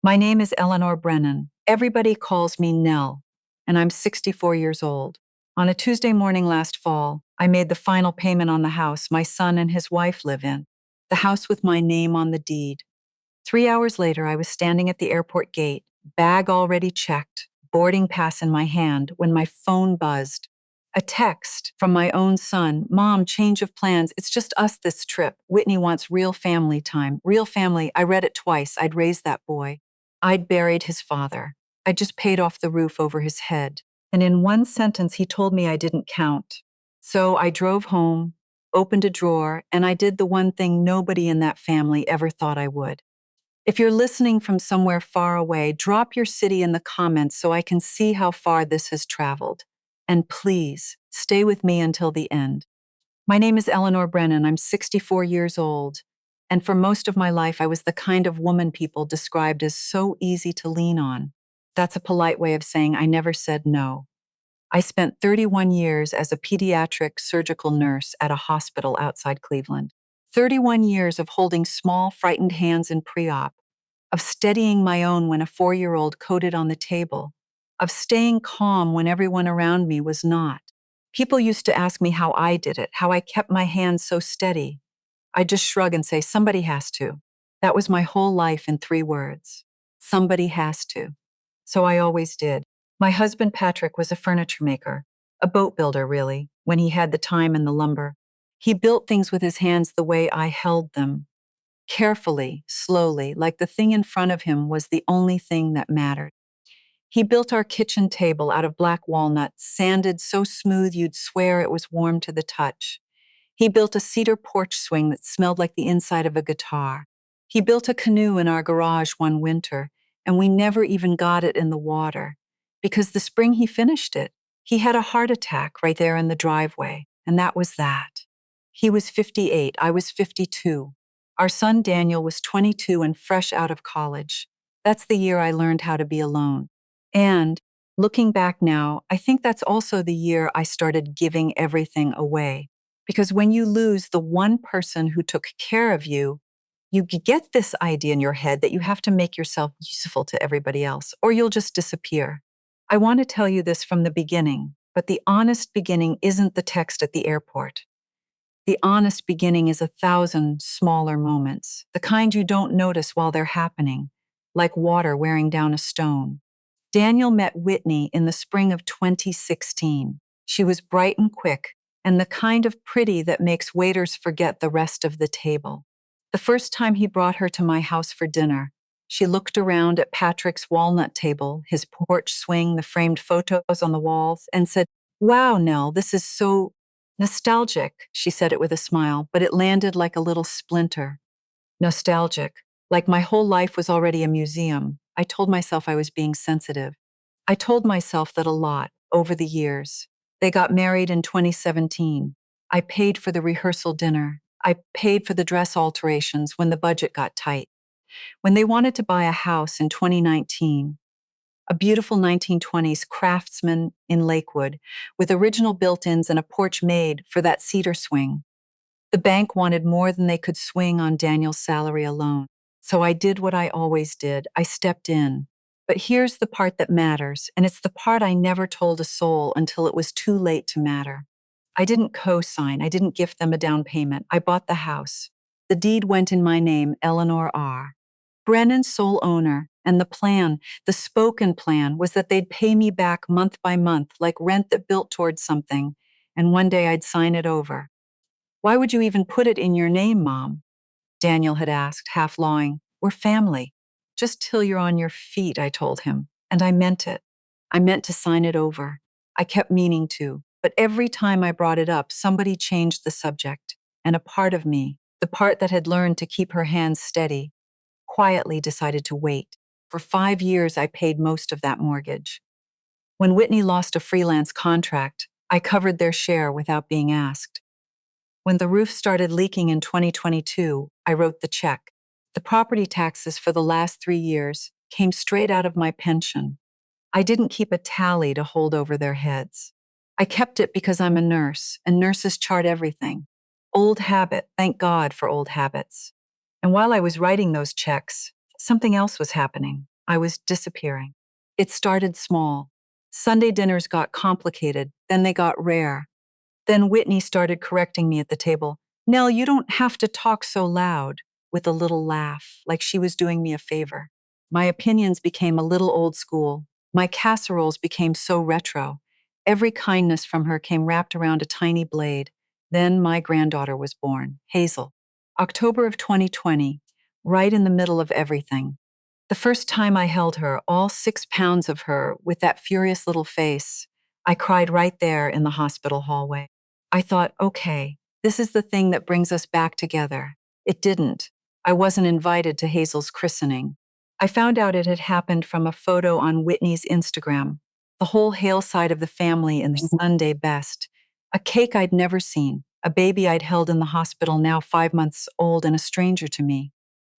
My name is Eleanor Brennan. Everybody calls me Nell, and I'm 64 years old. On a Tuesday morning last fall, I made the final payment on the house my son and his wife live in, the house with my name on the deed. 3 hours later, I was standing at the airport gate, bag already checked, boarding pass in my hand, when my phone buzzed. A text from my own son. Mom, change of plans. It's just us this trip. Whitney wants real family time. Real family. I read it twice. I'd raised that boy. I'd buried his father. I just paid off the roof over his head. And in one sentence, he told me I didn't count. So I drove home, opened a drawer, and I did the one thing nobody in that family ever thought I would. If you're listening from somewhere far away, drop your city in the comments so I can see how far this has traveled. And please, stay with me until the end. My name is Eleanor Brennan. I'm 64 years old. And for most of my life, I was the kind of woman people described as so easy to lean on. That's a polite way of saying I never said no. I spent 31 years as a pediatric surgical nurse at a hospital outside Cleveland. 31 years of holding small, frightened hands in pre-op, of steadying my own when a 4-year-old coded on the table, of staying calm when everyone around me was not. People used to ask me how I did it, how I kept my hands so steady. I'd just shrug and say, somebody has to. That was my whole life in 3 words. Somebody has to. So I always did. My husband, Patrick, was a furniture maker, a boat builder, really, when he had the time and the lumber. He built things with his hands the way I held them, carefully, slowly, like the thing in front of him was the only thing that mattered. He built our kitchen table out of black walnut, sanded so smooth you'd swear it was warm to the touch. He built a cedar porch swing that smelled like the inside of a guitar. He built a canoe in our garage one winter, and we never even got it in the water, because the spring he finished it, he had a heart attack right there in the driveway, and that was that. He was 58, I was 52. Our son Daniel was 22 and fresh out of college. That's the year I learned how to be alone. And, looking back now, I think that's also the year I started giving everything away. Because when you lose the one person who took care of you, you get this idea in your head that you have to make yourself useful to everybody else, or you'll just disappear. I want to tell you this from the beginning, but the honest beginning isn't the text at the airport. The honest beginning is 1,000 smaller moments, the kind you don't notice while they're happening, like water wearing down a stone. Daniel met Whitney in the spring of 2016. She was bright and quick, and the kind of pretty that makes waiters forget the rest of the table. The first time he brought her to my house for dinner, she looked around at Patrick's walnut table, his porch swing, the framed photos on the walls, and said, "Wow, Nell, this is so nostalgic." She said it with a smile, but it landed like a little splinter. Nostalgic, like my whole life was already a museum. I told myself I was being sensitive. I told myself that a lot over the years. They got married in 2017. I paid for the rehearsal dinner. I paid for the dress alterations when the budget got tight. When they wanted to buy a house in 2019, a beautiful 1920s craftsman in Lakewood with original built-ins and a porch made for that cedar swing. The bank wanted more than they could swing on Daniel's salary alone. So I did what I always did. I stepped in. But here's the part that matters, and it's the part I never told a soul until it was too late to matter. I didn't co-sign. I didn't gift them a down payment. I bought the house. The deed went in my name, Eleanor R. Brennan, sole owner, and the plan, the spoken plan, was that they'd pay me back month by month, like rent that built towards something, and one day I'd sign it over. "Why would you even put it in your name, Mom?" Daniel had asked, half lawing. "We're family. Just till you're on your feet," I told him. And I meant it. I meant to sign it over. I kept meaning to. But every time I brought it up, somebody changed the subject. And a part of me, the part that had learned to keep her hands steady, quietly decided to wait. For 5 years, I paid most of that mortgage. When Whitney lost a freelance contract, I covered their share without being asked. When the roof started leaking in 2022, I wrote the check. The property taxes for the last 3 years came straight out of my pension. I didn't keep a tally to hold over their heads. I kept it because I'm a nurse, and nurses chart everything. Old habit, thank God for old habits. And while I was writing those checks, something else was happening. I was disappearing. It started small. Sunday dinners got complicated, then they got rare. Then Whitney started correcting me at the table. Nell, you don't have to talk so loud, with a little laugh, like she was doing me a favor. My opinions became a little old school. My casseroles became so retro. Every kindness from her came wrapped around a tiny blade. Then my granddaughter was born, Hazel. October of 2020, right in the middle of everything. The first time I held her, all 6 pounds of her, with that furious little face, I cried right there in the hospital hallway. I thought, okay, this is the thing that brings us back together. It didn't. I wasn't invited to Hazel's christening. I found out it had happened from a photo on Whitney's Instagram. The whole Hale side of the family in the Sunday best. A cake I'd never seen, a baby I'd held in the hospital now 5 months old and a stranger to me.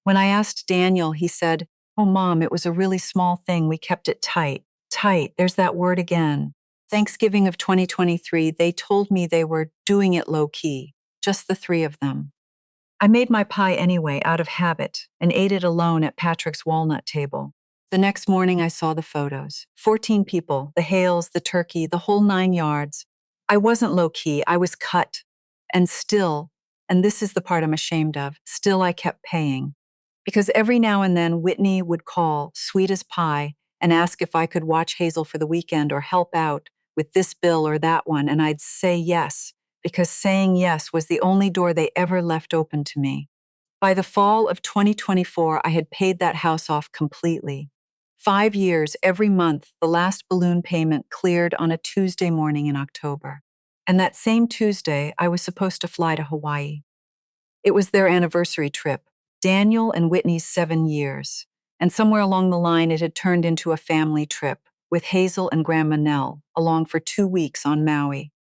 When I asked Daniel, he said, "Oh, Mom, it was a really small thing. We kept it tight." Tight, there's that word again. Thanksgiving of 2023, they told me they were doing it low key, just the three of them. I made my pie anyway, out of habit, and ate it alone at Patrick's walnut table. The next morning, I saw the photos. 14 people, the Hales, the turkey, the whole 9 yards. I wasn't low key, I was cut. And still, and this is the part I'm ashamed of, still I kept paying. Because every now and then, Whitney would call, sweet as pie, and ask if I could watch Hazel for the weekend or help out with this bill or that one, and I'd say yes, because saying yes was the only door they ever left open to me. By the fall of 2024, I had paid that house off completely. 5 years, every month, the last balloon payment cleared on a Tuesday morning in October. And that same Tuesday, I was supposed to fly to Hawaii. It was their anniversary trip, Daniel and Whitney's 7 years. And somewhere along the line, it had turned into a family trip, with Hazel and Grandma Nell along for 2 weeks on Maui.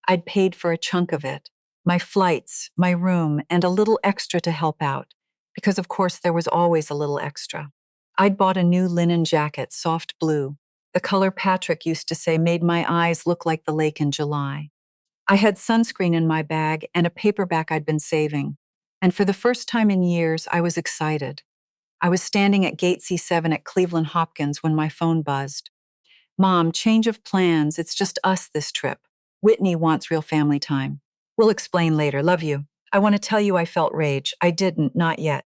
I'd paid for a chunk of it, my flights, my room, and a little extra to help out, because of course there was always a little extra. I'd bought a new linen jacket, soft blue, the color Patrick used to say made my eyes look like the lake in July. I had sunscreen in my bag and a paperback I'd been saving. And for the first time in years, I was excited. I was standing at Gate C7 at Cleveland Hopkins when my phone buzzed. Mom, change of plans. It's just us this trip. Whitney wants real family time. We'll explain later. Love you. I want to tell you I felt rage. I didn't, not yet.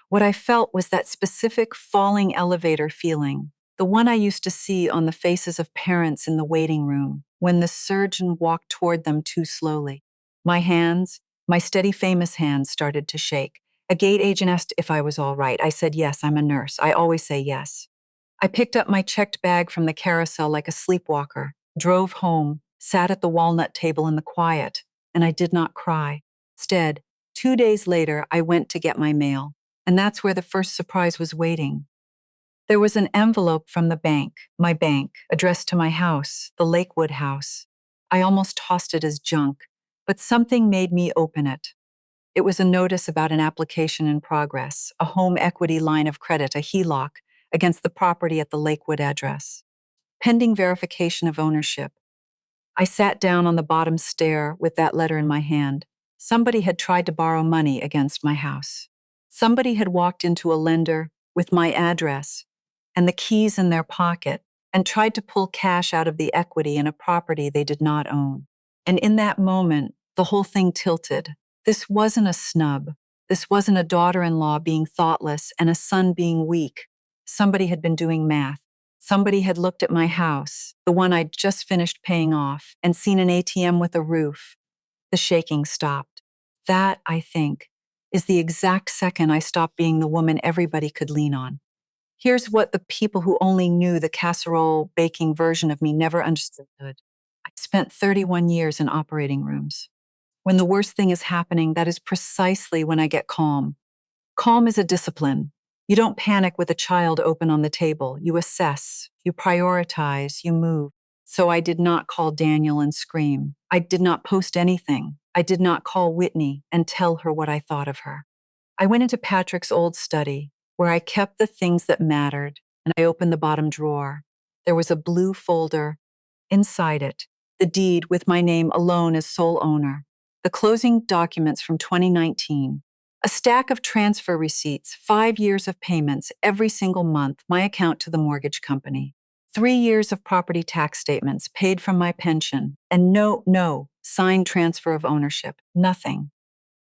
What I felt was that specific falling elevator feeling, the one I used to see on the faces of parents in the waiting room when the surgeon walked toward them too slowly. My hands, my steady famous hands, started to shake. A gate agent asked if I was all right. I said, yes, I'm a nurse. I always say yes. I picked up my checked bag from the carousel like a sleepwalker, drove home, sat at the walnut table in the quiet, and I did not cry. Instead, 2 days later, I went to get my mail, and that's where the first surprise was waiting. There was an envelope from the bank, my bank, addressed to my house, the Lakewood house. I almost tossed it as junk, but something made me open it. It was a notice about an application in progress, a home equity line of credit, a HELOC, against the property at the Lakewood address. Pending verification of ownership. I sat down on the bottom stair with that letter in my hand. Somebody had tried to borrow money against my house. Somebody had walked into a lender with my address and the keys in their pocket and tried to pull cash out of the equity in a property they did not own. And in that moment, the whole thing tilted. This wasn't a snub. This wasn't a daughter-in-law being thoughtless and a son being weak. Somebody had been doing math. Somebody had looked at my house, the one I'd just finished paying off, and seen an ATM with a roof. The shaking stopped. That, I think, is the exact second I stopped being the woman everybody could lean on. Here's what the people who only knew the casserole baking version of me never understood. I spent 31 years in operating rooms. When the worst thing is happening, that is precisely when I get calm. Calm is a discipline. You don't panic with a child open on the table. You assess, you prioritize, you move. So I did not call Daniel and scream. I did not post anything. I did not call Whitney and tell her what I thought of her. I went into Patrick's old study, where I kept the things that mattered, and I opened the bottom drawer. There was a blue folder. Inside it, the deed with my name alone as sole owner, the closing documents from 2019, A stack of transfer receipts, 5 years of payments every single month, my account to the mortgage company. 3 years of property tax statements paid from my pension, and no, signed transfer of ownership, nothing.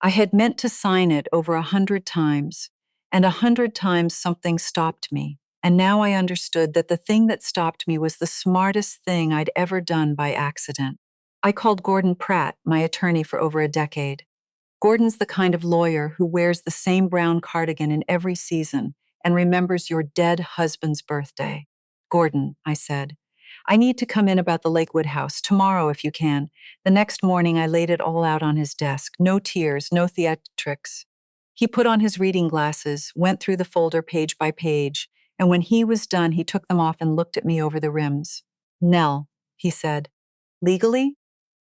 I had meant to sign it over 100 times, and 100 times something stopped me. And now I understood that the thing that stopped me was the smartest thing I'd ever done by accident. I called Gordon Pratt, my attorney for over a decade. Gordon's the kind of lawyer who wears the same brown cardigan in every season and remembers your dead husband's birthday. Gordon, I said, I need to come in about the Lakewood house tomorrow if you can. The next morning, I laid it all out on his desk. No tears, no theatrics. He put on his reading glasses, went through the folder page by page, and when he was done, he took them off and looked at me over the rims. Nell, he said, legally,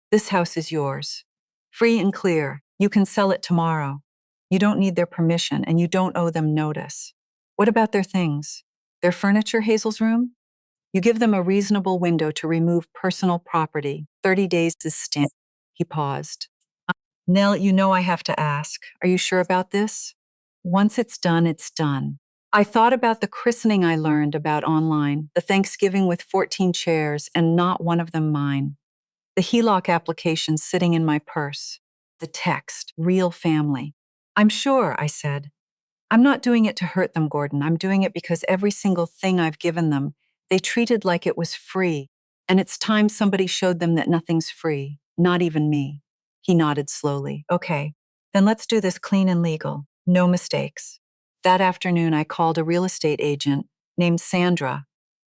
this house is yours. Free and clear. You can sell it tomorrow. You don't need their permission and you don't owe them notice. What about their things? Their furniture, Hazel's room? You give them a reasonable window to remove personal property. 30 days is standard. He paused. Nell, you know I have to ask. Are you sure about this? Once it's done, it's done. I thought about the christening I learned about online, the Thanksgiving with 14 chairs and not one of them mine. The HELOC application sitting in my purse. The text, real family. I'm sure, I said. I'm not doing it to hurt them, Gordon. I'm doing it because every single thing I've given them, they treated like it was free. And it's time somebody showed them that nothing's free, not even me. He nodded slowly. Okay, then let's do this clean and legal. No mistakes. That afternoon, I called a real estate agent named Sandra,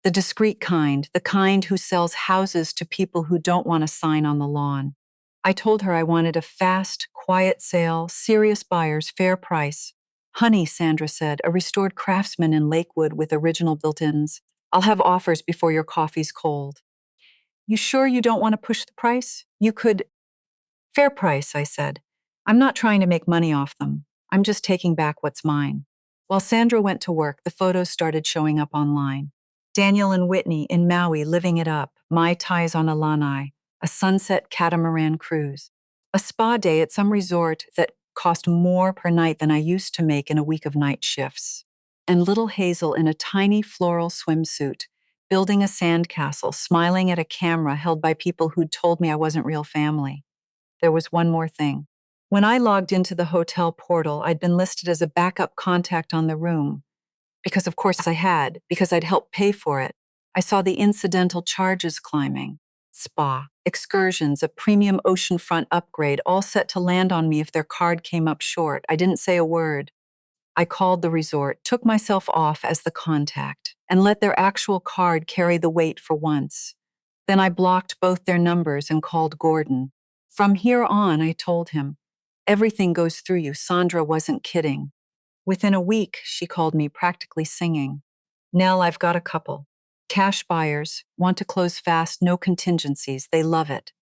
the discreet kind, the kind who sells houses to people who don't want a sign on the lawn. I told her I wanted a fast, quiet sale, serious buyers, fair price. Honey, Sandra said, a restored craftsman in Lakewood with original built-ins. I'll have offers before your coffee's cold. You sure you don't want to push the price? You could. Fair price, I said. I'm not trying to make money off them. I'm just taking back what's mine. While Sandra went to work, the photos started showing up online. Daniel and Whitney in Maui living it up, Mai Tais on a lanai, a sunset catamaran cruise, a spa day at some resort that cost more per night than I used to make in a week of night shifts, and little Hazel in a tiny floral swimsuit, building a sandcastle, smiling at a camera held by people who'd told me I wasn't real family. There was one more thing. When I logged into the hotel portal, I'd been listed as a backup contact on the room. Because of course I had, because I'd helped pay for it. I saw the incidental charges climbing. Spa, excursions, a premium oceanfront upgrade, all set to land on me if their card came up short. I didn't say a word. I called the resort, took myself off as the contact, and let their actual card carry the weight for once. Then I blocked both their numbers and called Gordon. From here on, I told him, everything goes through you. Sandra wasn't kidding. Within a week, she called me practically singing. Nell, I've got a couple. Cash buyers, want to close fast, no contingencies. They love it.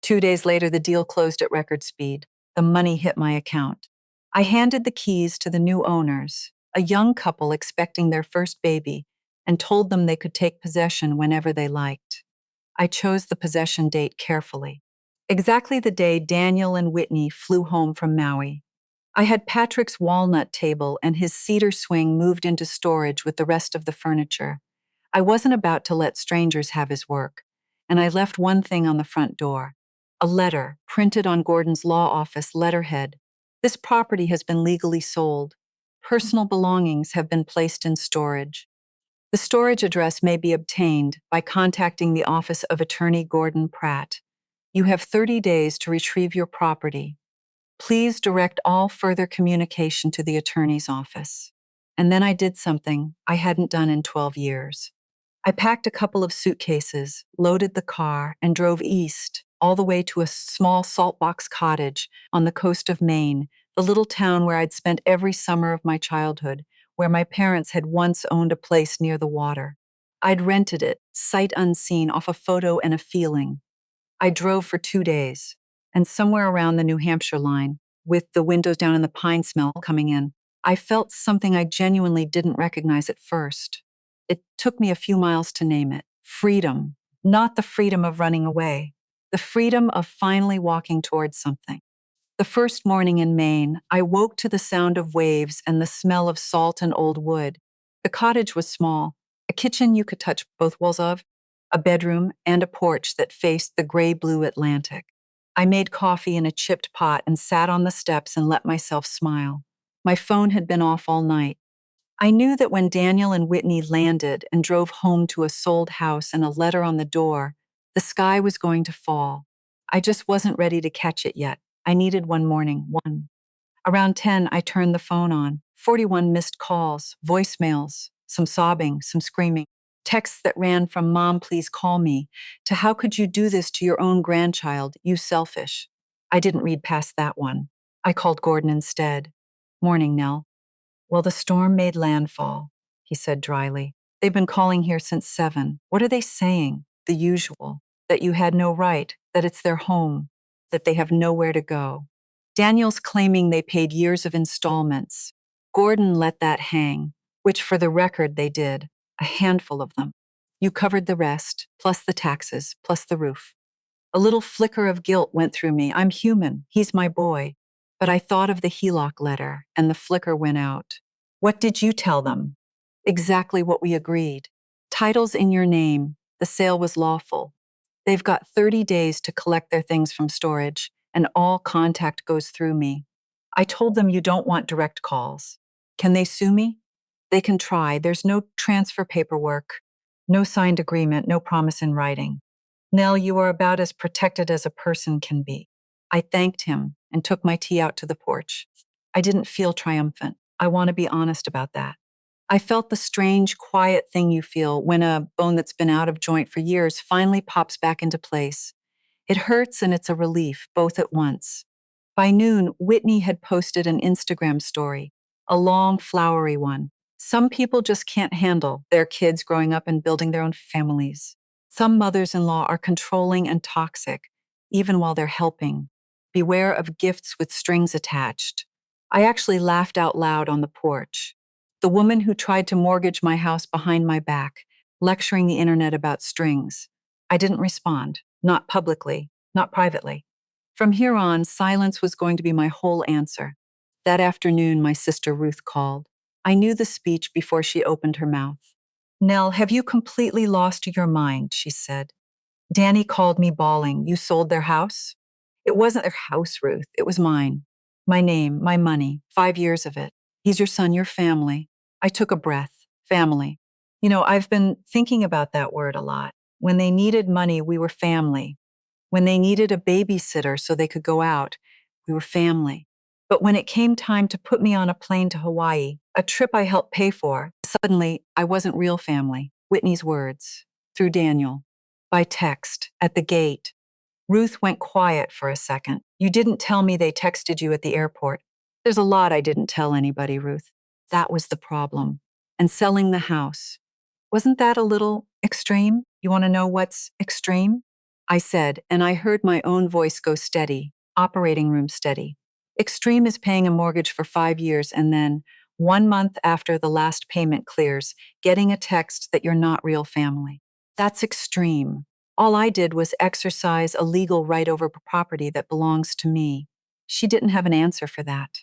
2 days later, the deal closed at record speed. The money hit my account. I handed the keys to the new owners, a young couple expecting their first baby, and told them they could take possession whenever they liked. I chose the possession date carefully. Exactly the day Daniel and Whitney flew home from Maui. I had Patrick's walnut table and his cedar swing moved into storage with the rest of the furniture. I wasn't about to let strangers have his work, and I left one thing on the front door. A letter printed on Gordon's law office letterhead. This property has been legally sold. Personal belongings have been placed in storage. The storage address may be obtained by contacting the office of Attorney Gordon Pratt. You have 30 days to retrieve your property. Please direct all further communication to the attorney's office. And then I did something I hadn't done in 12 years. I packed a couple of suitcases, loaded the car, and drove east, all the way to a small saltbox cottage on the coast of Maine, the little town where I'd spent every summer of my childhood, where my parents had once owned a place near the water. I'd rented it, sight unseen, off a photo and a feeling. I drove for 2 days, and somewhere around the New Hampshire line, with the windows down and the pine smell coming in, I felt something I genuinely didn't recognize at first. It took me a few miles to name it. Freedom. Not the freedom of running away. The freedom of finally walking towards something. The first morning in Maine, I woke to the sound of waves and the smell of salt and old wood. The cottage was small, a kitchen you could touch both walls of, a bedroom, and a porch that faced the gray-blue Atlantic. I made coffee in a chipped pot and sat on the steps and let myself smile. My phone had been off all night. I knew that when Daniel and Whitney landed and drove home to a sold house and a letter on the door, the sky was going to fall. I just wasn't ready to catch it yet. I needed one morning, one. Around 10, I turned the phone on. 41 missed calls, voicemails, some sobbing, some screaming. Texts that ran from "Mom, please call me" to "How could you do this to your own grandchild, you selfish." I didn't read past that one. I called Gordon instead. "Morning, Nell." "Well, the storm made landfall," he said dryly. "They've been calling here since 7. What are they saying? The usual. That you had no right, that it's their home, that they have nowhere to go." Daniel's claiming they paid years of installments. Gordon let that hang, which for the record they did, a handful of them. "You covered the rest, plus the taxes, plus the roof." A little flicker of guilt went through me. I'm human. He's my boy. But I thought of the HELOC letter, and the flicker went out. "What did you tell them?" "Exactly what we agreed. Title's in your name. The sale was lawful. They've got 30 days to collect their things from storage, and all contact goes through me." I told them you don't want direct calls. "Can they sue me?" "They can try. There's no transfer paperwork, no signed agreement, no promise in writing." "Nell, you are about as protected as a person can be." I thanked him and took my tea out to the porch. I didn't feel triumphant. I want to be honest about that. I felt the strange, quiet thing you feel when a bone that's been out of joint for years finally pops back into place. It hurts and it's a relief, both at once. By noon, Whitney had posted an Instagram story, a long, flowery one. Some people just can't handle their kids growing up and building their own families. Some mothers-in-law are controlling and toxic, even while they're helping. Beware of gifts with strings attached. I actually laughed out loud on the porch. The woman who tried to mortgage my house behind my back, lecturing the internet about strings. I didn't respond, not publicly, not privately. From here on, silence was going to be my whole answer. That afternoon, my sister Ruth called. I knew the speech before she opened her mouth. "Nell, have you completely lost your mind?" she said. "Danny called me bawling. You sold their house?" "It wasn't their house, Ruth. It was mine. My name, my money, 5 years of it. He's your son, your family." I took a breath. Family. I've been thinking about that word a lot. When they needed money, we were family. When they needed a babysitter so they could go out, we were family. But when it came time to put me on a plane to Hawaii, a trip I helped pay for, suddenly I wasn't real family. Whitney's words. Through Daniel. By text. At the gate. Ruth went quiet for a second. "You didn't tell me they texted you at the airport." "There's a lot I didn't tell anybody, Ruth." That was the problem. And selling the house. Wasn't that a little extreme? You want to know what's extreme? I said, and I heard my own voice go steady, operating room steady. Extreme is paying a mortgage for 5 years and then, 1 month after the last payment clears, getting a text that you're not real family. That's extreme. All I did was exercise a legal right over property that belongs to me. She didn't have an answer for that.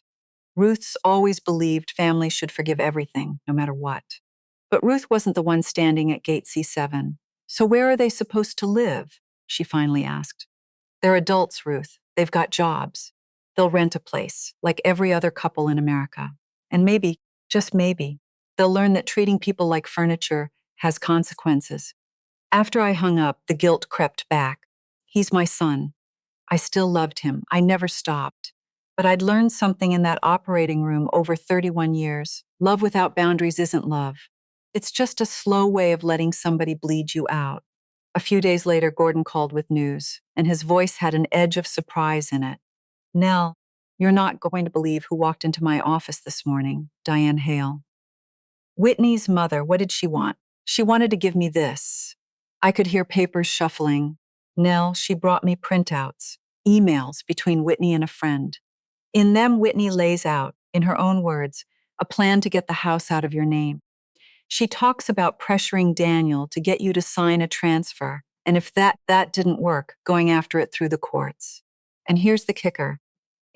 Ruth's always believed families should forgive everything, no matter what. But Ruth wasn't the one standing at gate C7. "So where are they supposed to live?" she finally asked. "They're adults, Ruth. They've got jobs. They'll rent a place, like every other couple in America. And maybe, just maybe, they'll learn that treating people like furniture has consequences." After I hung up, the guilt crept back. He's my son. I still loved him. I never stopped. But I'd learned something in that operating room over 31 years. Love without boundaries isn't love. It's just a slow way of letting somebody bleed you out. A few days later, Gordon called with news, and his voice had an edge of surprise in it. "Nell, you're not going to believe who walked into my office this morning, Diane Hale." Whitney's mother, what did she want? She wanted to give me this. I could hear papers shuffling. Nell, she brought me printouts, emails between Whitney and a friend. In them, Whitney lays out, in her own words, a plan to get the house out of your name. She talks about pressuring Daniel to get you to sign a transfer, and if that didn't work, going after it through the courts. And here's the kicker.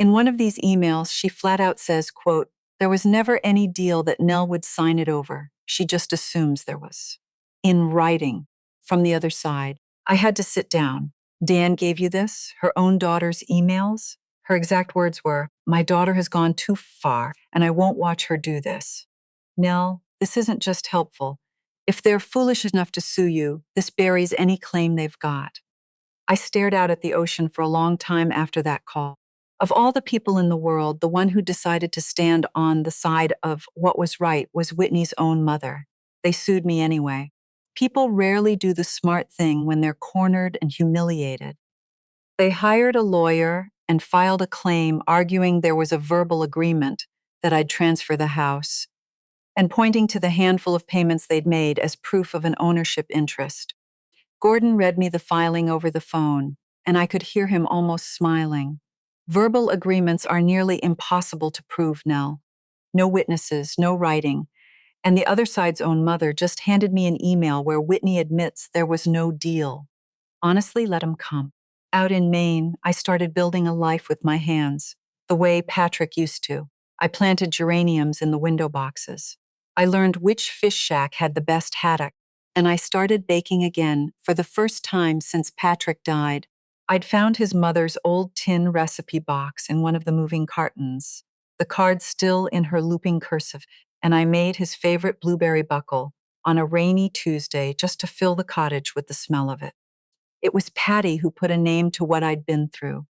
In one of these emails, she flat out says, quote, "There was never any deal that Nell would sign it over. She just assumes there was." In writing, from the other side, I had to sit down. "Dan gave you this? Her own daughter's emails?" Her exact words were, "My daughter has gone too far, and I won't watch her do this." Nell, this isn't just helpful. If they're foolish enough to sue you, this buries any claim they've got. I stared out at the ocean for a long time after that call. Of all the people in the world, the one who decided to stand on the side of what was right was Whitney's own mother. They sued me anyway. People rarely do the smart thing when they're cornered and humiliated. They hired a lawyer and filed a claim arguing there was a verbal agreement that I'd transfer the house, and pointing to the handful of payments they'd made as proof of an ownership interest. Gordon read me the filing over the phone, and I could hear him almost smiling. Verbal agreements are nearly impossible to prove, Nell. No witnesses, no writing, and the other side's own mother just handed me an email where Whitney admits there was no deal. Honestly, let him come. Out in Maine, I started building a life with my hands, the way Patrick used to. I planted geraniums in the window boxes. I learned which fish shack had the best haddock, and I started baking again for the first time since Patrick died. I'd found his mother's old tin recipe box in one of the moving cartons, the card still in her looping cursive, and I made his favorite blueberry buckle on a rainy Tuesday just to fill the cottage with the smell of it. It was Patty who put a name to what I'd been through.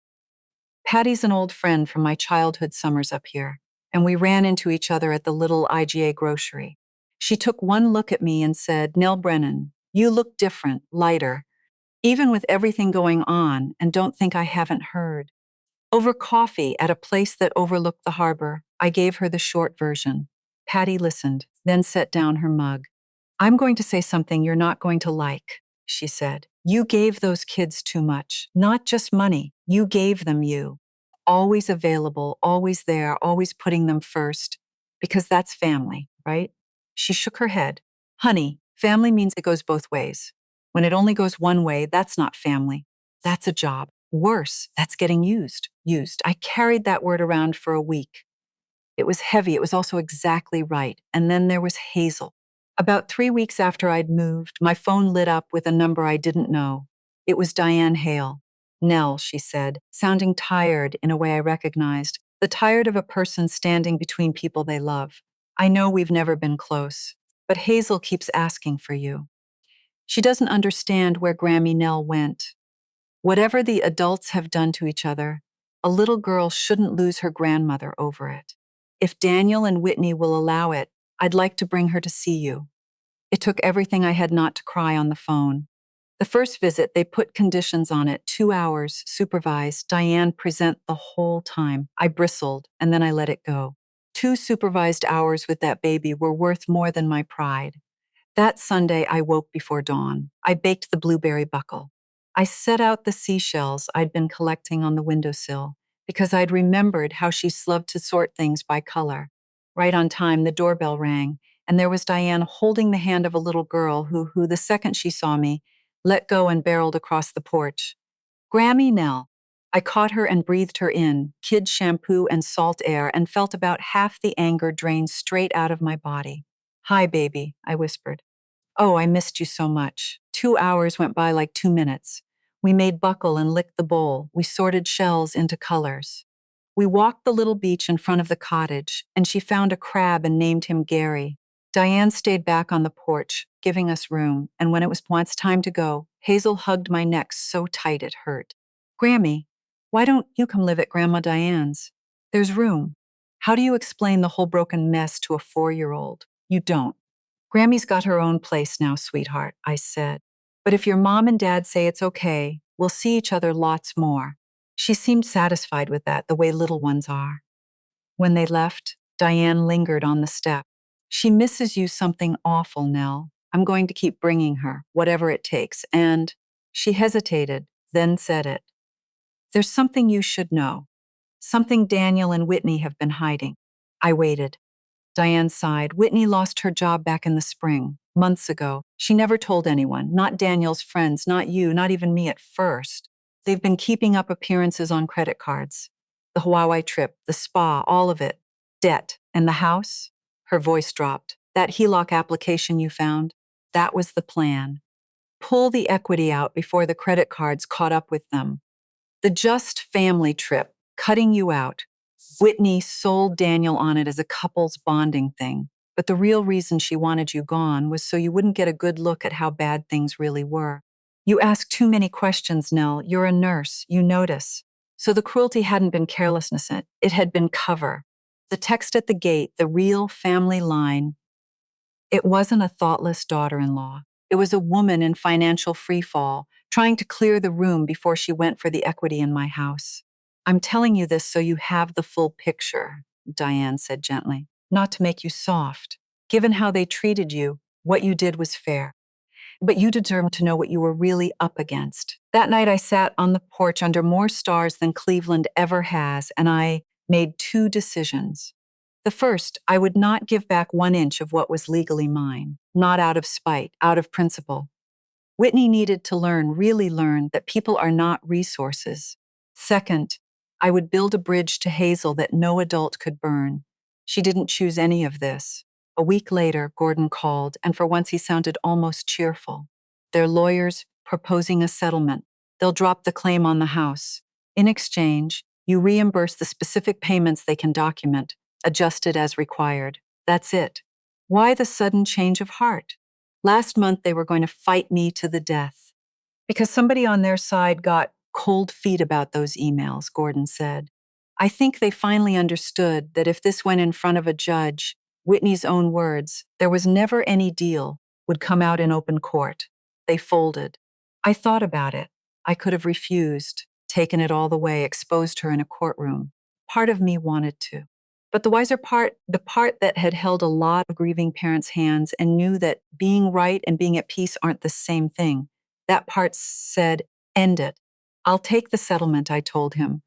Patty's an old friend from my childhood summers up here, and we ran into each other at the little IGA grocery. She took one look at me and said, "Nell Brennan, you look different, lighter, even with everything going on, and don't think I haven't heard." Over coffee at a place that overlooked the harbor, I gave her the short version. Patty listened, then set down her mug. "I'm going to say something you're not going to like," she said. "You gave those kids too much. Not just money. You gave them you. Always available, always there, always putting them first. Because that's family, right?" She shook her head. "Honey, family means it goes both ways. When it only goes one way, that's not family. That's a job. Worse, that's getting used. Used. I carried that word around for a week. It was heavy. It was also exactly right. And then there was Hazel. About 3 weeks after I'd moved, my phone lit up with a number I didn't know. It was Diane Hale. "Nell," she said, sounding tired in a way I recognized, the tired of a person standing between people they love. "I know we've never been close, but Hazel keeps asking for you. She doesn't understand where Grammy Nell went. Whatever the adults have done to each other, a little girl shouldn't lose her grandmother over it. If Daniel and Whitney will allow it, I'd like to bring her to see you." It took everything I had not to cry on the phone. The first visit, they put conditions on it, 2 hours, supervised, Diane present the whole time. I bristled, and then I let it go. 2 supervised hours with that baby were worth more than my pride. That Sunday, I woke before dawn. I baked the blueberry buckle. I set out the seashells I'd been collecting on the windowsill because I'd remembered how she loved to sort things by color. Right on time, the doorbell rang, and there was Diane holding the hand of a little girl who the second she saw me, let go and barreled across the porch. "Grammy Nell." I caught her and breathed her in, kid shampoo and salt air, and felt about half the anger drain straight out of my body. "Hi, baby," I whispered. "Oh, I missed you so much." 2 hours went by like 2 minutes. We made buckle and licked the bowl. We sorted shells into colors. We walked the little beach in front of the cottage, and she found a crab and named him Gary. Diane stayed back on the porch, giving us room, and when it was once time to go, Hazel hugged my neck so tight it hurt. "Grammy, why don't you come live at Grandma Diane's? There's room." How do you explain the whole broken mess to a 4-year-old? You don't. "Grammy's got her own place now, sweetheart," I said. "But if your mom and dad say it's okay, we'll see each other lots more." She seemed satisfied with that, the way little ones are. When they left, Diane lingered on the step. "She misses you something awful, Nell. I'm going to keep bringing her, whatever it takes, and—" She hesitated, then said it. "There's something you should know. Something Daniel and Whitney have been hiding." I waited. Diane sighed. "Whitney lost her job back in the spring, months ago. She never told anyone, not Daniel's friends, not you, not even me at first. They've been keeping up appearances on credit cards. The Hawaii trip, the spa, all of it. Debt. And the house? Her voice dropped. That HELOC application you found? That was the plan. Pull the equity out before the credit cards caught up with them. The Just Family trip, cutting you out. Whitney sold Daniel on it as a couple's bonding thing, but the real reason she wanted you gone was so you wouldn't get a good look at how bad things really were. You ask too many questions, Nell. You're a nurse. You notice. So the cruelty hadn't been carelessness, it had been cover. The text at the gate, the real family line. It wasn't a thoughtless daughter-in-law. It was a woman in financial freefall, trying to clear the room before she went for the equity in my house. I'm telling you this so you have the full picture, Diane said gently, not to make you soft. Given how they treated you, what you did was fair. But you deserve to know what you were really up against. That night I sat on the porch under more stars than Cleveland ever has, and I made two decisions. The first, I would not give back 1 inch of what was legally mine, not out of spite, out of principle. Whitney needed to learn, really learn, that people are not resources. Second, I would build a bridge to Hazel that no adult could burn. She didn't choose any of this. A week later, Gordon called, and for once he sounded almost cheerful. Their lawyers proposing a settlement. They'll drop the claim on the house. In exchange, you reimburse the specific payments they can document, adjusted as required. That's it. Why the sudden change of heart? Last month, they were going to fight me to the death. Because somebody on their side got cold feet about those emails, Gordon said. I think they finally understood that if this went in front of a judge, Whitney's own words, there was never any deal, would come out in open court. They folded. I thought about it. I could have refused, taken it all the way, exposed her in a courtroom. Part of me wanted to. But the wiser part, the part that had held a lot of grieving parents' hands and knew that being right and being at peace aren't the same thing, that part said, end it. I'll take the settlement, I told him.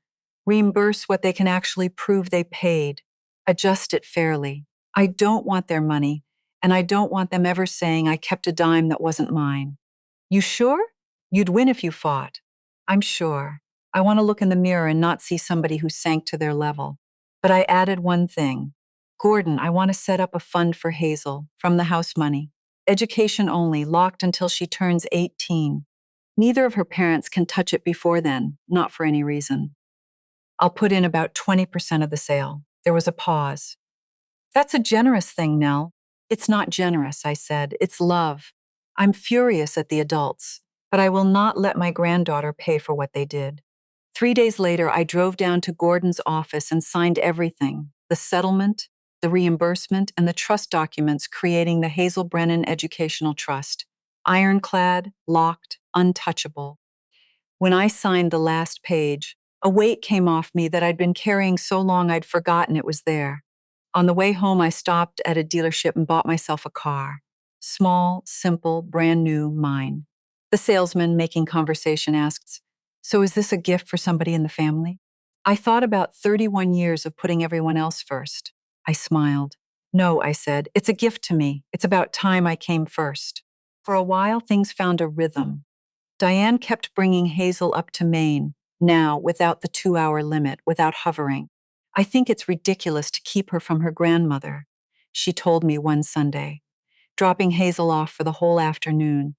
Reimburse what they can actually prove they paid. Adjust it fairly. I don't want their money, and I don't want them ever saying I kept a dime that wasn't mine. You sure? You'd win if you fought. I'm sure. I want to look in the mirror and not see somebody who sank to their level. But I added one thing. Gordon, I want to set up a fund for Hazel from the house money. Education only, locked until she turns 18. Neither of her parents can touch it before then, not for any reason. I'll put in about 20% of the sale. There was a pause. That's a generous thing, Nell. It's not generous, I said. It's love. I'm furious at the adults, but I will not let my granddaughter pay for what they did. 3 days later, I drove down to Gordon's office and signed everything, the settlement, the reimbursement, and the trust documents creating the Hazel Brennan Educational Trust. Ironclad, locked, untouchable. When I signed the last page, a weight came off me that I'd been carrying so long I'd forgotten it was there. On the way home, I stopped at a dealership and bought myself a car. Small, simple, brand new, mine. The salesman, making conversation, asks, so is this a gift for somebody in the family? I thought about 31 years of putting everyone else first. I smiled. No, I said, it's a gift to me. It's about time I came first. For a while, things found a rhythm. Diane kept bringing Hazel up to Maine, now without the 2-hour limit, without hovering. I think it's ridiculous to keep her from her grandmother, she told me one Sunday, dropping Hazel off for the whole afternoon.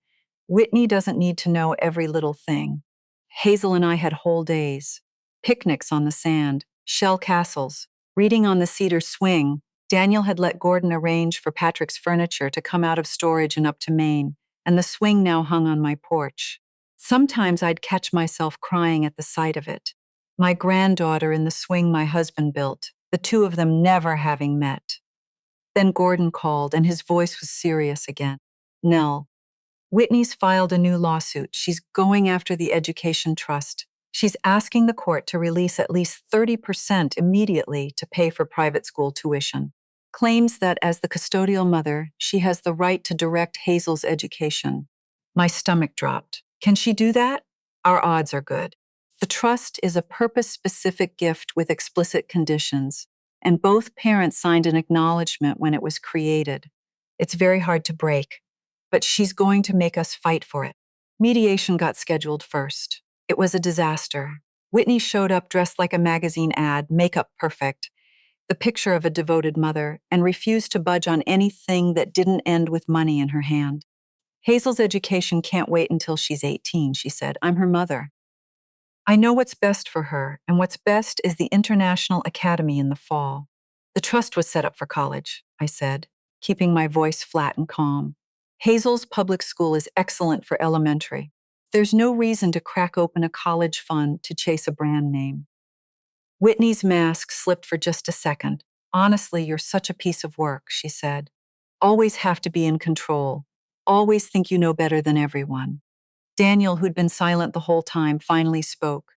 Whitney doesn't need to know every little thing. Hazel and I had whole days, picnics on the sand, shell castles, reading on the cedar swing. Daniel had let Gordon arrange for Patrick's furniture to come out of storage and up to Maine, and the swing now hung on my porch. Sometimes I'd catch myself crying at the sight of it. My granddaughter in the swing my husband built, the two of them never having met. Then Gordon called, and his voice was serious again. Nell, Whitney's filed a new lawsuit. She's going after the Education Trust. She's asking the court to release at least 30% immediately to pay for private school tuition. Claims that as the custodial mother, she has the right to direct Hazel's education. My stomach dropped. Can she do that? Our odds are good. The trust is a purpose-specific gift with explicit conditions, and both parents signed an acknowledgement when it was created. It's very hard to break, but she's going to make us fight for it. Mediation got scheduled first. It was a disaster. Whitney showed up dressed like a magazine ad, makeup perfect, the picture of a devoted mother, and refused to budge on anything that didn't end with money in her hand. Hazel's education can't wait until she's 18, she said. I'm her mother. I know what's best for her, and what's best is the International Academy in the fall. The trust was set up for college, I said, keeping my voice flat and calm. Hazel's public school is excellent for elementary. There's no reason to crack open a college fund to chase a brand name. Whitney's mask slipped for just a second. Honestly, you're such a piece of work, she said. Always have to be in control. Always think you know better than everyone. Daniel, who'd been silent the whole time, finally spoke.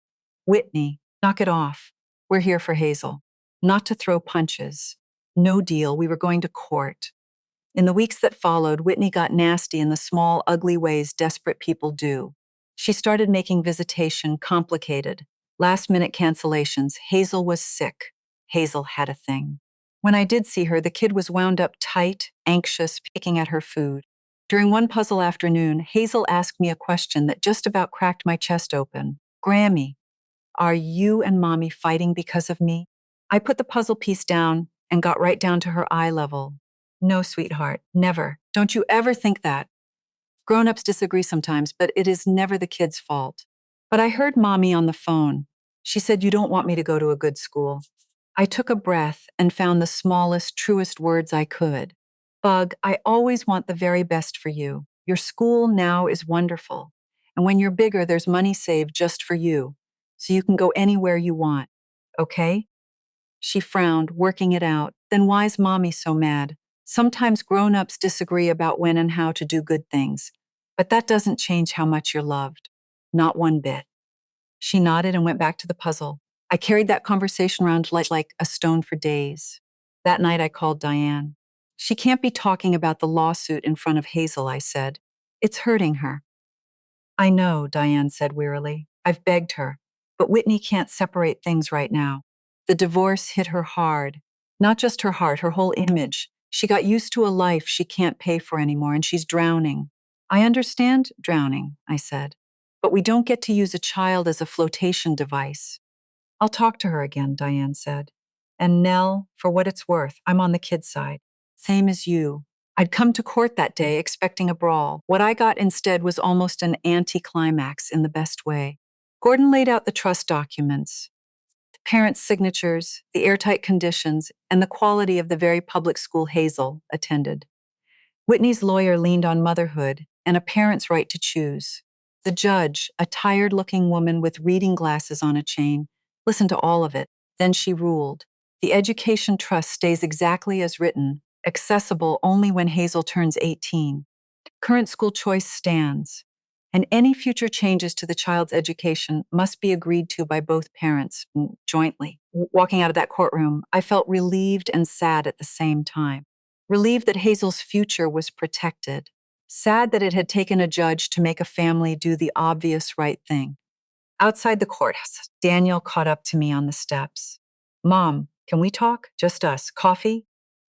Whitney, knock it off. We're here for Hazel. Not to throw punches. No deal, we were going to court. In the weeks that followed, Whitney got nasty in the small, ugly ways desperate people do. She started making visitation complicated. Last-minute cancellations. Hazel was sick. Hazel had a thing. When I did see her, the kid was wound up tight, anxious, picking at her food. During one puzzle afternoon, Hazel asked me a question that just about cracked my chest open. Grammy, are you and Mommy fighting because of me? I put the puzzle piece down and got right down to her eye level. No, sweetheart, never. Don't you ever think that. Grown-ups disagree sometimes, but it is never the kid's fault. But I heard Mommy on the phone. She said, you don't want me to go to a good school. I took a breath and found the smallest, truest words I could. Bug, I always want the very best for you. Your school now is wonderful. And when you're bigger, there's money saved just for you. So you can go anywhere you want. Okay? She frowned, working it out. Then why's Mommy so mad? Sometimes grown-ups disagree about when and how to do good things. But that doesn't change how much you're loved. Not one bit. She nodded and went back to the puzzle. I carried that conversation around like a stone for days. That night I called Diane. She can't be talking about the lawsuit in front of Hazel, I said. It's hurting her. I know, Diane said wearily. I've begged her. But Whitney can't separate things right now. The divorce hit her hard. Not just her heart, her whole image. She got used to a life she can't pay for anymore, and she's drowning. I understand drowning, I said. But we don't get to use a child as a flotation device. I'll talk to her again, Diane said. And Nell, for what it's worth, I'm on the kid's side. Same as you. I'd come to court that day expecting a brawl. What I got instead was almost an anticlimax in the best way. Gordon laid out the trust documents, the parents' signatures, the airtight conditions, and the quality of the very public school Hazel attended. Whitney's lawyer leaned on motherhood and a parent's right to choose. The judge, a tired-looking woman with reading glasses on a chain, listened to all of it. Then she ruled. The education trust stays exactly as written, accessible only when Hazel turns 18. Current school choice stands, and any future changes to the child's education must be agreed to by both parents jointly. Walking out of that courtroom, I felt relieved and sad at the same time. Relieved that Hazel's future was protected. Sad that it had taken a judge to make a family do the obvious right thing. Outside the courthouse, Daniel caught up to me on the steps. Mom, can we talk? Just us. Coffee?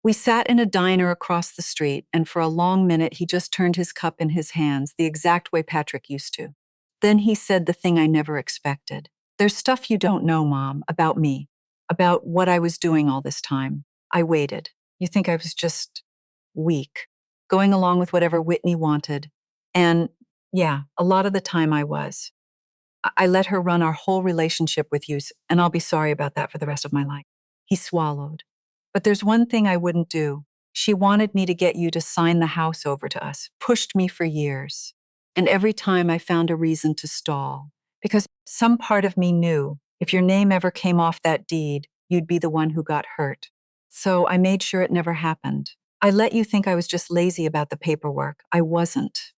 We sat in a diner across the street, and for a long minute he just turned his cup in his hands, the exact way Patrick used to. Then he said the thing I never expected. There's stuff you don't know, Mom, about me, about what I was doing all this time. I waited. You think I was just weak, going along with whatever Whitney wanted. And yeah, a lot of the time I was. I let her run our whole relationship with you, and I'll be sorry about that for the rest of my life. He swallowed. But there's one thing I wouldn't do. She wanted me to get you to sign the house over to us, pushed me for years. And every time I found a reason to stall, because some part of me knew if your name ever came off that deed, you'd be the one who got hurt. So I made sure it never happened. I let you think I was just lazy about the paperwork. I wasn't.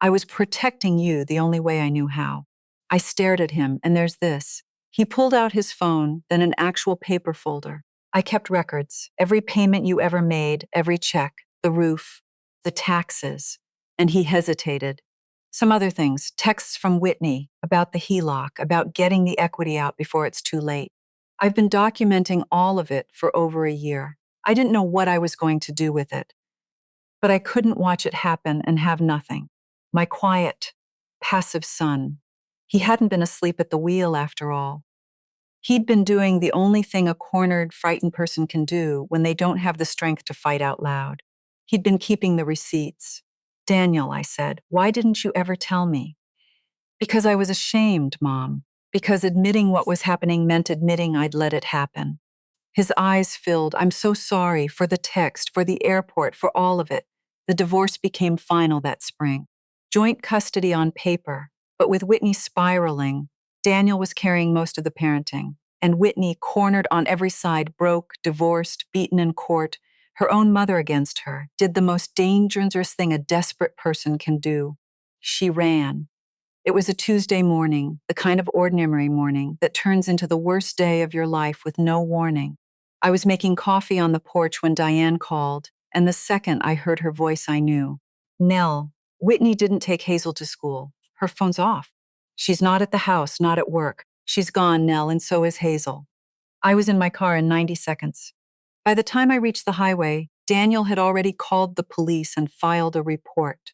I was protecting you the only way I knew how. I stared at him, and there's this. He pulled out his phone, then an actual paper folder. I kept records, every payment you ever made, every check, the roof, the taxes. And he hesitated. Some other things, texts from Whitney about the HELOC, about getting the equity out before it's too late. I've been documenting all of it for over a year. I didn't know what I was going to do with it, but I couldn't watch it happen and have nothing. My quiet, passive son. He hadn't been asleep at the wheel after all. He'd been doing the only thing a cornered, frightened person can do when they don't have the strength to fight out loud. He'd been keeping the receipts. Daniel, I said, why didn't you ever tell me? Because I was ashamed, Mom. Because admitting what was happening meant admitting I'd let it happen. His eyes filled. I'm so sorry for the text, for the airport, for all of it. The divorce became final that spring. Joint custody on paper, but with Whitney spiraling, Daniel was carrying most of the parenting. And Whitney, cornered on every side, broke, divorced, beaten in court, her own mother against her, did the most dangerous thing a desperate person can do. She ran. It was a Tuesday morning, the kind of ordinary morning that turns into the worst day of your life with no warning. I was making coffee on the porch when Diane called, and the second I heard her voice, I knew. Nell, Whitney didn't take Hazel to school. Her phone's off. She's not at the house, not at work. She's gone, Nell, and so is Hazel. I was in my car in 90 seconds. By the time I reached the highway, Daniel had already called the police and filed a report.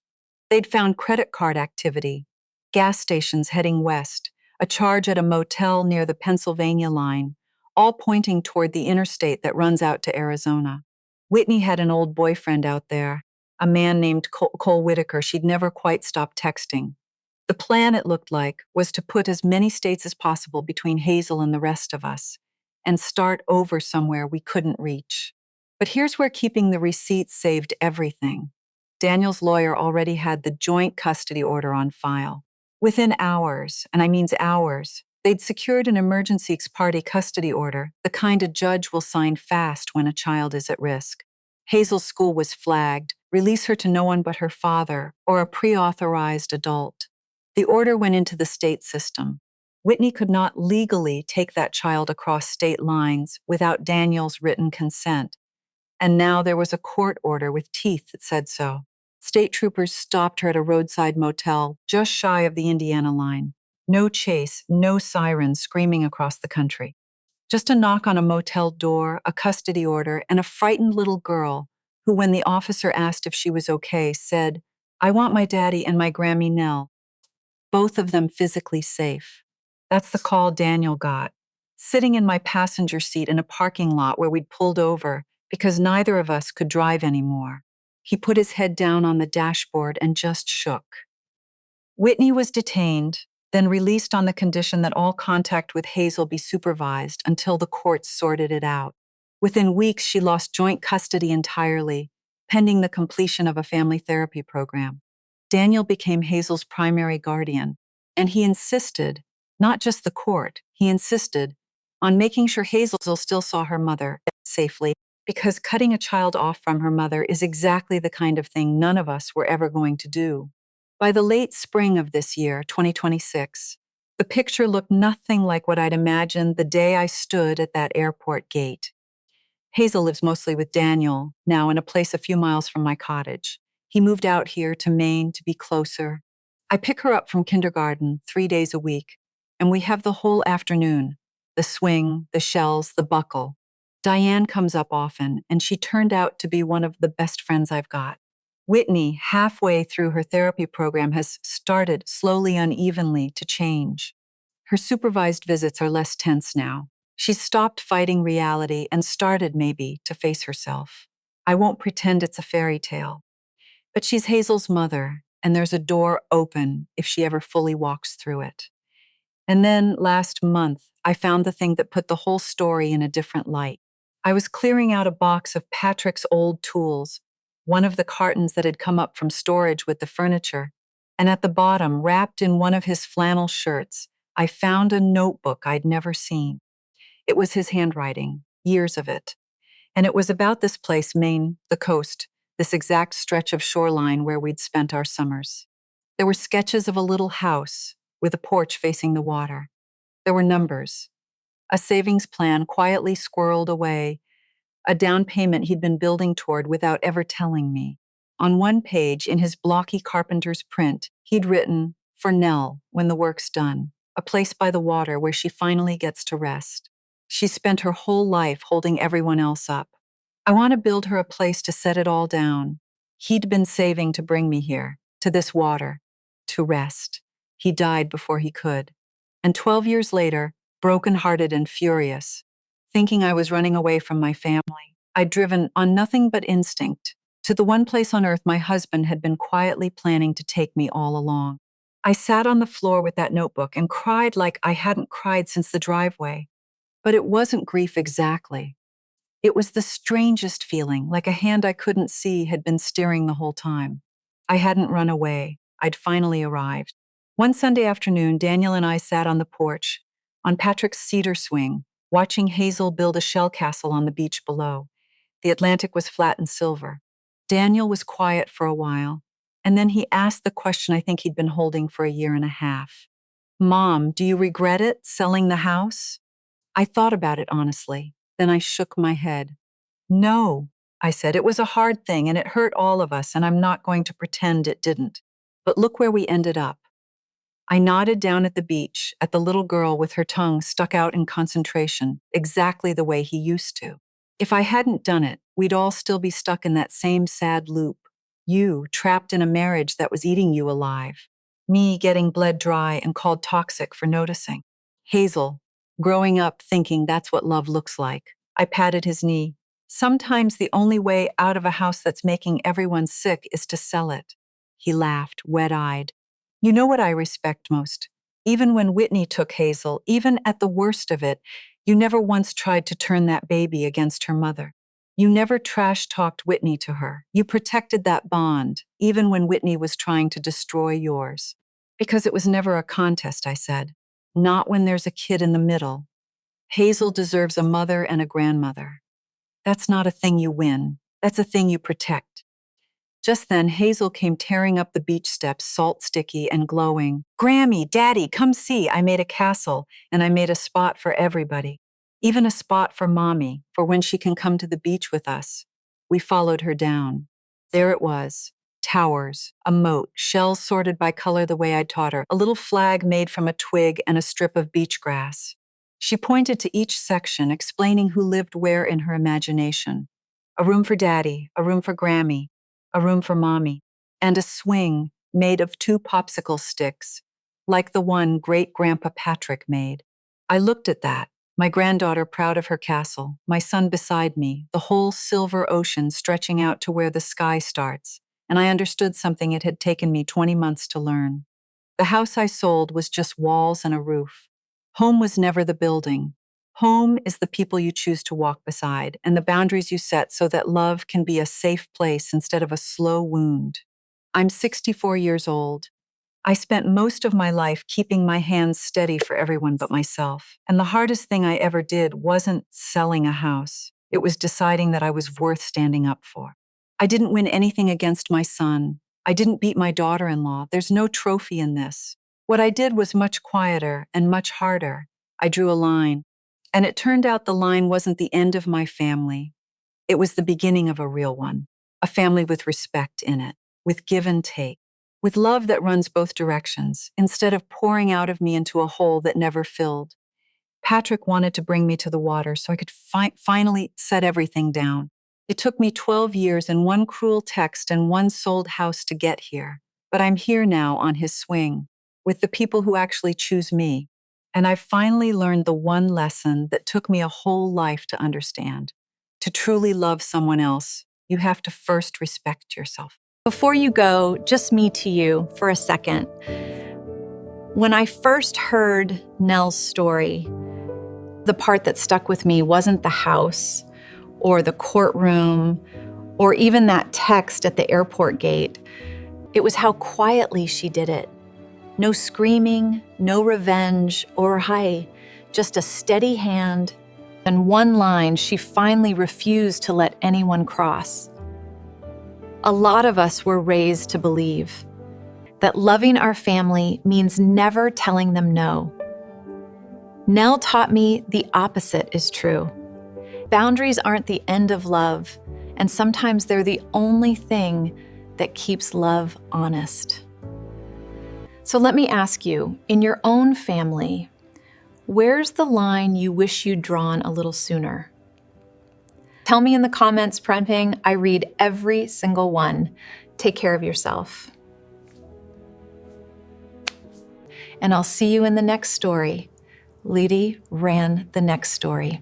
They'd found credit card activity, gas stations heading west, a charge at a motel near the Pennsylvania line, all pointing toward the interstate that runs out to Arizona. Whitney had an old boyfriend out there, a man named Cole Whitaker she'd never quite stopped texting. The plan, it looked like, was to put as many states as possible between Hazel and the rest of us, and start over somewhere we couldn't reach. But here's where keeping the receipts saved everything. Daniel's lawyer already had the joint custody order on file. Within hours, and I mean hours, they'd secured an emergency ex parte custody order, the kind a judge will sign fast when a child is at risk. Hazel's school was flagged, release her to no one but her father or a pre-authorized adult. The order went into the state system. Whitney could not legally take that child across state lines without Daniel's written consent. And now there was a court order with teeth that said so. State troopers stopped her at a roadside motel just shy of the Indiana line. No chase, no sirens screaming across the country. Just a knock on a motel door, a custody order, and a frightened little girl who, when the officer asked if she was okay, said, "I want my daddy and my Grammy Nell." Both of them physically safe. That's the call Daniel got, sitting in my passenger seat in a parking lot where we'd pulled over because neither of us could drive anymore. He put his head down on the dashboard and just shook. Whitney was detained, then released on the condition that all contact with Hazel be supervised until the courts sorted it out. Within weeks, she lost joint custody entirely, pending the completion of a family therapy program. Daniel became Hazel's primary guardian, and he insisted, not just the court, he insisted on making sure Hazel still saw her mother safely, because cutting a child off from her mother is exactly the kind of thing none of us were ever going to do. By the late spring of this year, 2026, the picture looked nothing like what I'd imagined the day I stood at that airport gate. Hazel lives mostly with Daniel, now in a place a few miles from my cottage. He moved out here to Maine to be closer. I pick her up from kindergarten 3 days a week, and we have the whole afternoon, the swing, the shells, the buckle. Diane comes up often, and she turned out to be one of the best friends I've got. Whitney, halfway through her therapy program, has started, slowly, unevenly, to change. Her supervised visits are less tense now. She's stopped fighting reality and started, maybe, to face herself. I won't pretend it's a fairy tale. But she's Hazel's mother, and there's a door open if she ever fully walks through it. And then, last month, I found the thing that put the whole story in a different light. I was clearing out a box of Patrick's old tools, one of the cartons that had come up from storage with the furniture, and at the bottom, wrapped in one of his flannel shirts, I found a notebook I'd never seen. It was his handwriting, years of it. And it was about this place, Maine, the coast, this exact stretch of shoreline where we'd spent our summers. There were sketches of a little house with a porch facing the water. There were numbers, a savings plan quietly squirreled away, a down payment he'd been building toward without ever telling me. On one page, in his blocky carpenter's print, he'd written, "For Nell, when the work's done, a place by the water where she finally gets to rest. She spent her whole life holding everyone else up. I want to build her a place to set it all down. He'd been saving to bring me here, to this water, to rest. He died before he could. And 12 years later, brokenhearted and furious, thinking I was running away from my family. I'd driven on nothing but instinct to the one place on earth my husband had been quietly planning to take me all along. I sat on the floor with that notebook and cried like I hadn't cried since the driveway. But it wasn't grief exactly. It was the strangest feeling, like a hand I couldn't see had been steering the whole time. I hadn't run away. I'd finally arrived. One Sunday afternoon, Daniel and I sat on the porch, on Patrick's cedar swing, watching Hazel build a shell castle on the beach below. The Atlantic was flat and silver. Daniel was quiet for a while, and then he asked the question I think he'd been holding for a year and a half. Mom, do you regret it, selling the house? I thought about it honestly. Then I shook my head. No, I said, it was a hard thing and it hurt all of us, and I'm not going to pretend it didn't. But look where we ended up. I nodded down at the beach, at the little girl with her tongue stuck out in concentration, exactly the way he used to. If I hadn't done it, we'd all still be stuck in that same sad loop. You, trapped in a marriage that was eating you alive. Me, getting bled dry and called toxic for noticing. Hazel, growing up thinking that's what love looks like. I patted his knee. Sometimes the only way out of a house that's making everyone sick is to sell it. He laughed, wet-eyed. You know what I respect most? Even when Whitney took Hazel, even at the worst of it, you never once tried to turn that baby against her mother. You never trash-talked Whitney to her. You protected that bond, even when Whitney was trying to destroy yours. Because it was never a contest, I said. Not when there's a kid in the middle. Hazel deserves a mother and a grandmother. That's not a thing you win. That's a thing you protect. Just then, Hazel came tearing up the beach steps, salt sticky and glowing. Grammy, Daddy, come see. I made a castle, and I made a spot for everybody. Even a spot for Mommy, for when she can come to the beach with us. We followed her down. There it was. Towers, a moat, shells sorted by color the way I'd taught her, a little flag made from a twig and a strip of beach grass. She pointed to each section, explaining who lived where in her imagination. A room for Daddy, a room for Grammy, a room for Mommy, and a swing made of 2 popsicle sticks, like the one great-grandpa Patrick made. I looked at that, my granddaughter proud of her castle, my son beside me, the whole silver ocean stretching out to where the sky starts, and I understood something it had taken me 20 months to learn. The house I sold was just walls and a roof. Home was never the building. Home is the people you choose to walk beside and the boundaries you set so that love can be a safe place instead of a slow wound. I'm 64 years old. I spent most of my life keeping my hands steady for everyone but myself. And the hardest thing I ever did wasn't selling a house. It was deciding that I was worth standing up for. I didn't win anything against my son. I didn't beat my daughter-in-law. There's no trophy in this. What I did was much quieter and much harder. I drew a line. And it turned out the line wasn't the end of my family. It was the beginning of a real one. A family with respect in it, with give and take, with love that runs both directions, instead of pouring out of me into a hole that never filled. Patrick wanted to bring me to the water so I could finally set everything down. It took me 12 years and one cruel text and one sold house to get here. But I'm here now on his swing, with the people who actually choose me. And I've finally learned the one lesson that took me a whole life to understand. To truly love someone else, you have to first respect yourself. Before you go, just me to you for a second. When I first heard Nell's story, the part that stuck with me wasn't the house or the courtroom or even that text at the airport gate. It was how quietly she did it. No screaming, no revenge or hi, just a steady hand and one line she finally refused to let anyone cross. A lot of us were raised to believe that loving our family means never telling them no. Nell taught me the opposite is true. Boundaries aren't the end of love, and sometimes they're the only thing that keeps love honest. So let me ask you, in your own family, where's the line you wish you'd drawn a little sooner? Tell me in the comments, Prenping. I read every single one. Take care of yourself. And I'll see you in the next story. Leedy ran the next story.